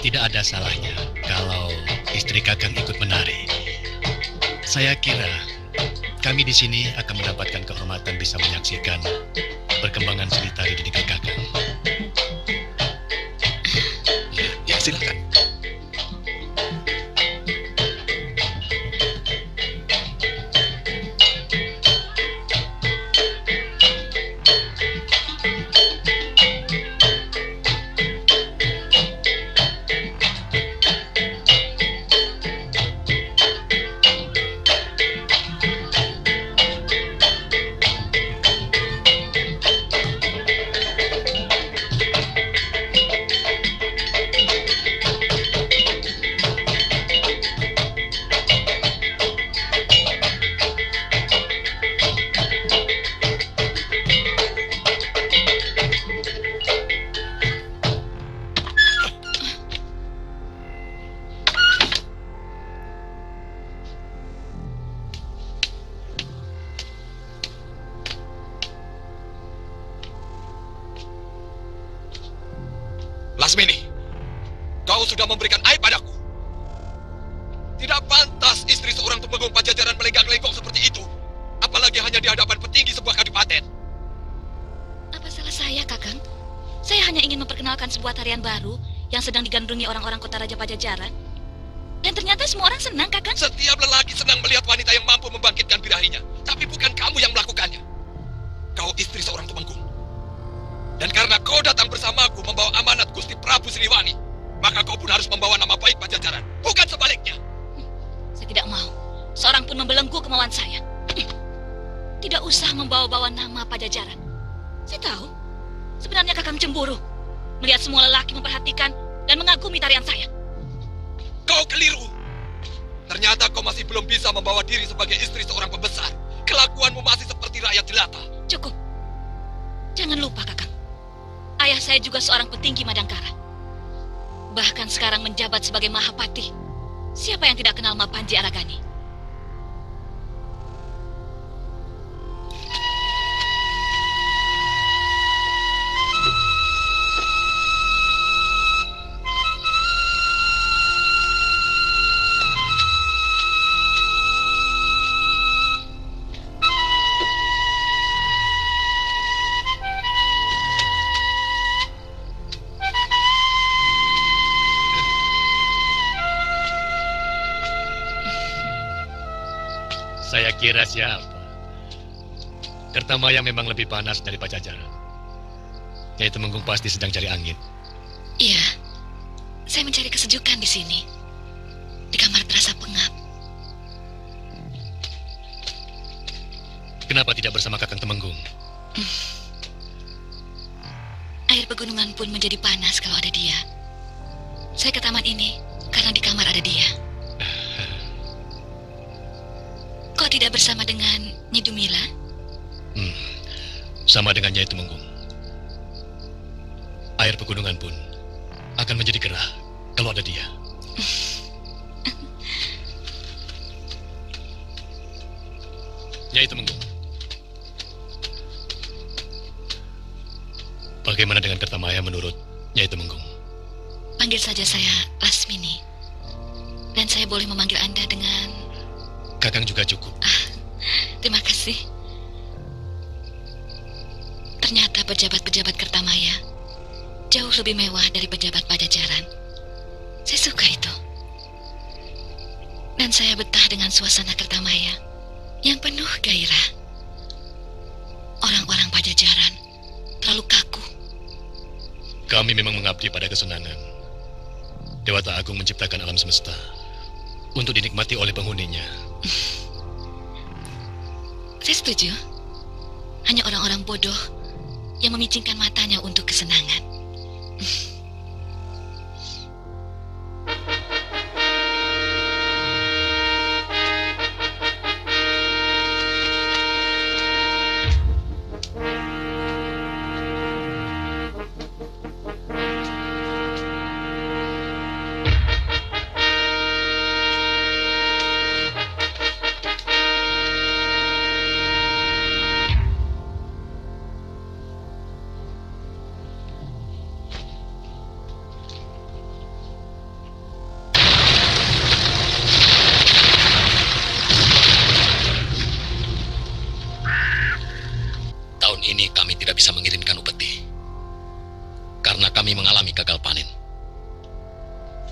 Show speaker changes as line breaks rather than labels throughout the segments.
Tidak ada salahnya kalau istri Kakang ikut menari. Saya kira kami di sini akan mendapatkan kehormatan bisa menyaksikan perkembangan seni tari di negeri Kakang.
Ya, silakan. Lasmini, kau sudah memberikan aib padaku. Tidak pantas istri seorang tumenggung Pajajaran melenggak-lenggok seperti itu. Apalagi hanya di hadapan petinggi sebuah kadipaten.
Apa salah saya, Kakang? Saya hanya ingin memperkenalkan sebuah tarian baru yang sedang digandrungi orang-orang kota Raja Pajajaran. Dan ternyata semua orang senang, Kakang.
Setiap lelaki senang melihat wanita yang mampu membangkitkan birahinya. Tapi bukan kamu yang melakukannya. Kau istri seorang tumenggung. Dan karena kau datang bersamaku membawa amanat Gusti Prabu Siliwangi, maka kau pun harus membawa nama baik Pajajaran, bukan sebaliknya.
Saya tidak mau seorang pun membelenggu kemauan saya. Tidak usah membawa-bawa nama Pajajaran. Saya tahu, sebenarnya Kakang cemburu melihat semua lelaki memperhatikan dan mengagumi tarian saya.
Kau keliru. Ternyata kau masih belum bisa membawa diri sebagai istri seorang pembesar. Kelakuanmu masih seperti rakyat jelata.
Cukup. Jangan lupa, Kakang. Ayah saya juga seorang petinggi Madangkara. Bahkan sekarang menjabat sebagai Mahapati. Siapa yang tidak kenal Mapanji Aragani?
Saya kira siapa? Kertamaya memang lebih panas dari Pajajaran. Nyai Temenggung pasti sedang cari angin.
Iya, saya mencari kesejukan di sini. Di kamar terasa pengap.
Kenapa tidak bersama Kakang Temenggung?
Air pegunungan pun menjadi panas kalau ada dia. Saya ke taman ini karena di kamar ada dia. Kok tidak bersama dengan Nyi Dumila?
Sama dengan Nyai Temenggung. Air pegunungan pun akan menjadi gerah kalau ada dia. Nyai Temenggung. Bagaimana dengan Kertamaya menurut Nyai Temenggung?
Panggil saja saya Lasmini. Dan saya boleh memanggil Anda dengan...
Kakang juga cukup.
Terima kasih. Ternyata pejabat-pejabat Kertamaya jauh lebih mewah dari pejabat Pajajaran. Saya suka itu. Dan saya betah dengan suasana Kertamaya yang penuh gairah. Orang-orang Pajajaran terlalu kaku.
Kami memang mengabdi pada kesenangan. Dewata Agung menciptakan alam semesta untuk dinikmati oleh penghuninya.
Saya setuju. Hanya orang-orang bodoh yang memicingkan matanya untuk kesenangan.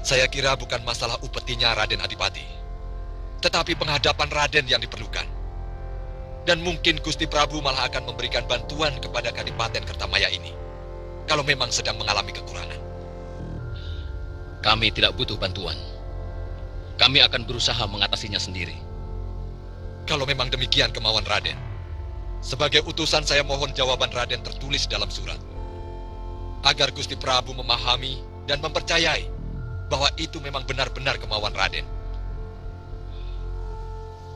Saya kira bukan masalah upetinya Raden Adipati, tetapi penghadapan Raden yang diperlukan. Dan mungkin Gusti Prabu malah akan memberikan bantuan kepada Kadipaten Kertamaya ini, kalau memang sedang mengalami kekurangan.
Kami tidak butuh bantuan. Kami akan berusaha mengatasinya sendiri.
Kalau memang demikian kemauan Raden, sebagai utusan saya mohon jawaban Raden tertulis dalam surat, agar Gusti Prabu memahami dan mempercayai bahwa itu memang benar-benar kemauan Raden.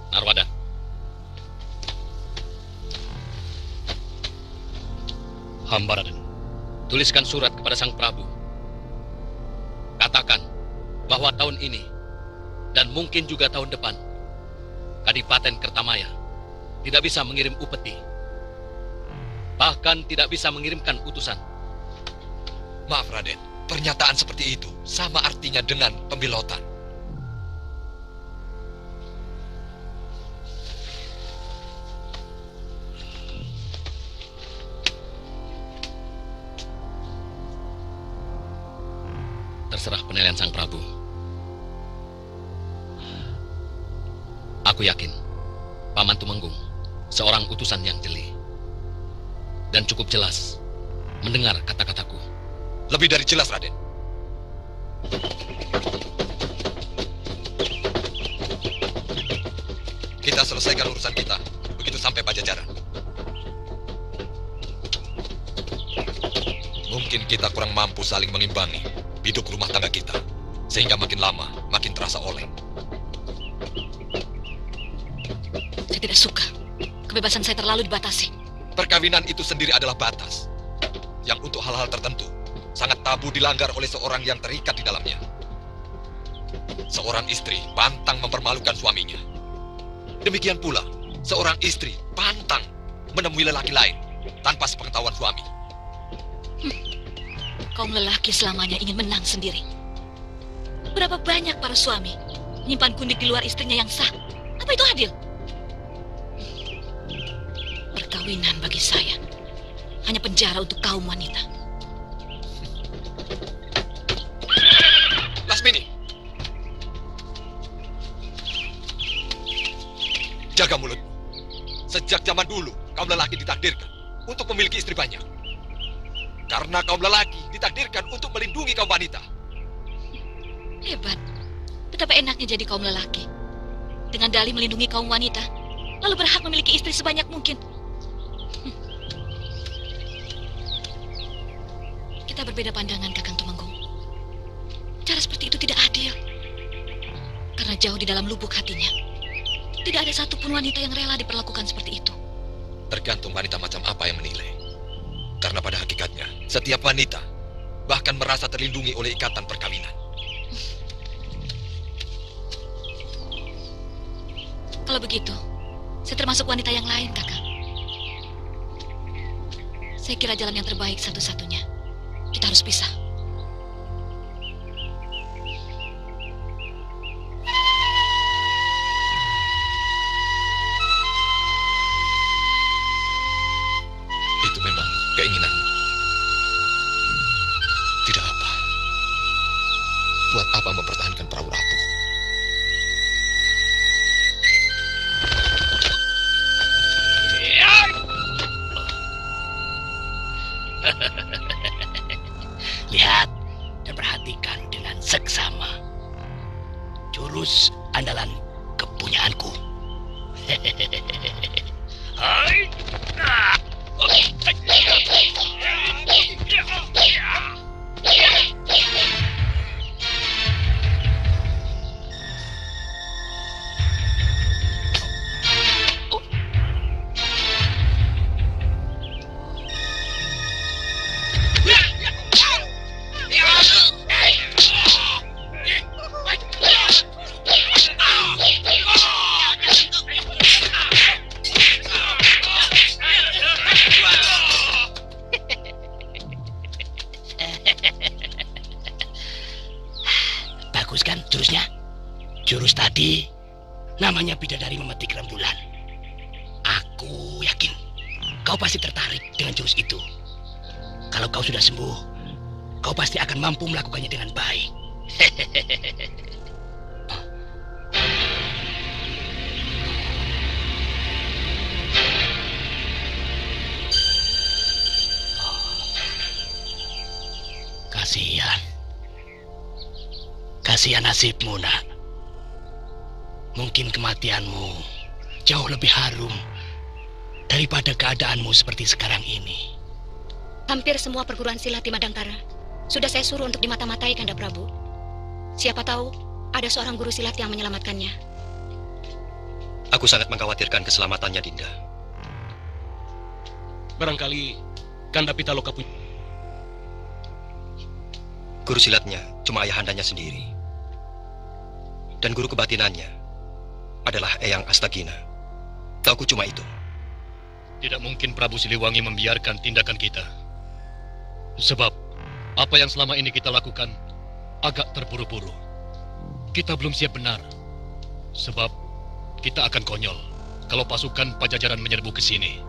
Narwada.
Hamba Raden.
Tuliskan surat kepada Sang Prabu. Katakan bahwa tahun ini dan mungkin juga tahun depan Kadipaten Kertamaya tidak bisa mengirim upeti. Bahkan tidak bisa mengirimkan utusan.
Maaf Raden, pernyataan seperti itu sama artinya dengan pembelotan.
Terserah penilaian Sang Prabu. Aku yakin Paman Tumenggung seorang utusan yang jeli dan cukup jelas mendengar kata-kataku.
Lebih dari jelas, Raden. Kita selesaikan urusan kita begitu sampai Pajajaran. Mungkin kita kurang mampu saling mengimbangi hidup rumah tangga kita, sehingga makin lama makin terasa oleng.
Saya tidak suka. Kebebasan saya terlalu dibatasi.
Perkawinan itu sendiri adalah batas yang untuk hal-hal tertentu sangat tabu dilanggar oleh seorang yang terikat di dalamnya. Seorang istri pantang mempermalukan suaminya. Demikian pula, seorang istri pantang menemui lelaki lain tanpa sepengetahuan suami.
Kaum lelaki selamanya ingin menang sendiri. Berapa banyak para suami menyimpan kundik di luar istrinya yang sah? Apa itu adil? Perkawinan bagi saya hanya penjara untuk kaum wanita.
Lasmini, jaga mulut. Sejak zaman dulu, kaum lelaki ditakdirkan untuk memiliki istri banyak. Karena kaum lelaki ditakdirkan untuk melindungi kaum wanita.
Hebat. Betapa enaknya jadi kaum lelaki. Dengan dalih melindungi kaum wanita, lalu berhak memiliki istri sebanyak mungkin. Kita berbeda pandangan, Kakang Tumenggung. Cara seperti itu tidak adil. Karena jauh di dalam lubuk hatinya, tidak ada satupun wanita yang rela diperlakukan seperti itu.
Tergantung wanita macam apa yang menilai. Karena pada hakikatnya, setiap wanita bahkan merasa terlindungi oleh ikatan perkawinan.
Kalau begitu, saya termasuk wanita yang lain, Kakak. Saya kira jalan yang terbaik satu-satunya. Kita harus pisah.
Itu memang keinginan. Tidak apa. Buat apa mempertahankan perahu rapuh?
Lihat dan perhatikan dengan seksama. Jurus andalan kepunyaanku. Hai. Bagus kan jurusnya? Jurus tadi namanya bidadari memetik rembulan. Aku yakin kau pasti tertarik dengan jurus itu. Kalau kau sudah sembuh, kau pasti akan mampu melakukannya dengan baik. Kasihan nasibmu, nak. Mungkin kematianmu jauh lebih harum daripada keadaanmu seperti sekarang ini.
Hampir semua perguruan silat di Madangkara sudah saya suruh untuk dimata-matai, Kanda Prabu. Siapa tahu ada seorang guru silat yang menyelamatkannya.
Aku sangat mengkhawatirkan keselamatannya, Dinda.
Barangkali Kanda Pitaloka punya...
Guru silatnya cuma ayahandanya sendiri. Dan guru kebatinannya adalah Eyang Astagina. Tauku cuma itu.
Tidak mungkin Prabu Siliwangi membiarkan tindakan kita. Sebab apa yang selama ini kita lakukan agak terburu-buru. Kita belum siap benar. Sebab kita akan konyol kalau pasukan Pajajaran menyerbu ke sini.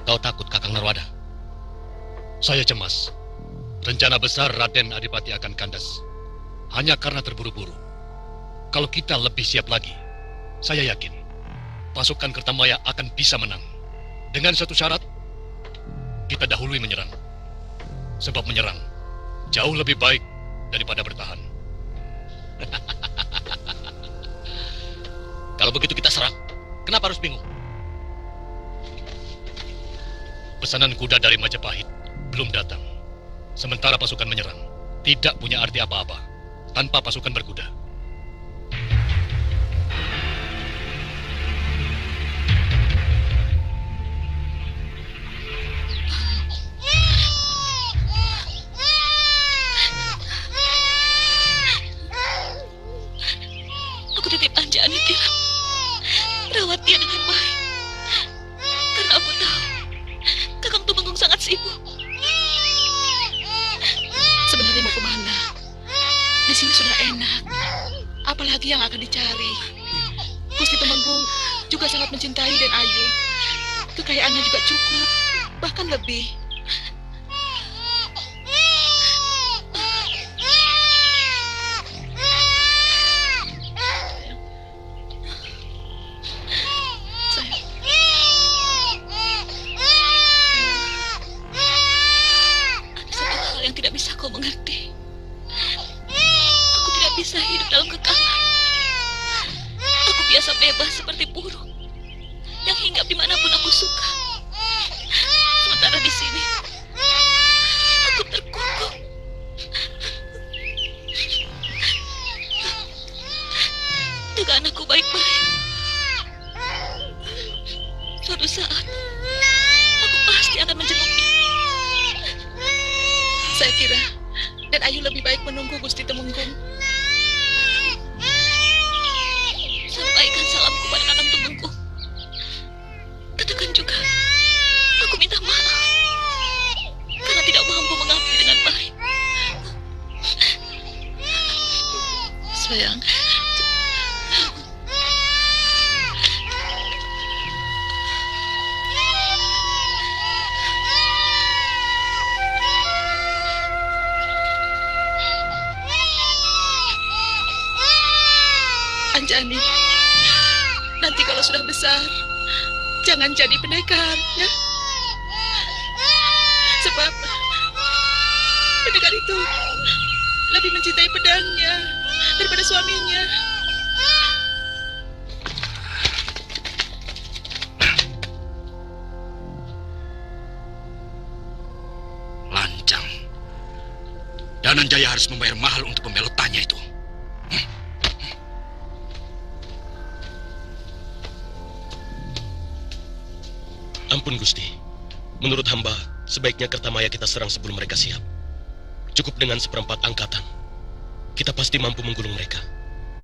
Kau takut, Kakang Narwada? Saya cemas. Rencana besar Raden Adipati akan kandas. Hanya karena terburu-buru. Kalau kita lebih siap lagi, saya yakin pasukan Kertamaya akan bisa menang. Dengan satu syarat, kita dahului menyerang. Sebab menyerang jauh lebih baik daripada bertahan.
Kalau begitu kita serang. Kenapa harus bingung?
Pesanan kuda dari Majapahit belum datang. Sementara pasukan menyerang tidak punya arti apa-apa tanpa pasukan berkuda.
Aku titip Anjani, Tiram. Rawat dia dengan baik. Karena aku tahu Kakang Tumenggung sangat sibuk.
Sebenarnya mau kemana? Di sini sudah enak. Apalagi yang akan dicari? Gusti Tumenggung juga sangat mencintai Den Ayu. Kekayaannya juga cukup, bahkan lebih.
Bisa hidup dalam kekangan. Aku biasa bebas seperti burung yang hinggap dimanapun aku suka. Sementara di sini aku terkungkung. Jaga anakku baik-baik. Suatu saat aku pasti akan menjenguknya.
Saya kira Dan Ayu lebih baik menunggu Gusti Tumenggung.
Sampaikan salamku pada Kakang Tumenggung. Katakan juga, aku minta maaf karena tidak mampu mengabdi dengan baik.
Sayang, Anjani, nanti kalau sudah besar, jangan jadi pendekar, ya. Sebab pendekar itu lebih mencintai pedangnya daripada suaminya.
Lancang. Dananjaya harus membayar mahal untuk pembelotannya itu.
Ampun Gusti, menurut hamba sebaiknya Kertamaya kita serang sebelum mereka siap. Cukup dengan seperempat angkatan, kita pasti mampu menggulung mereka.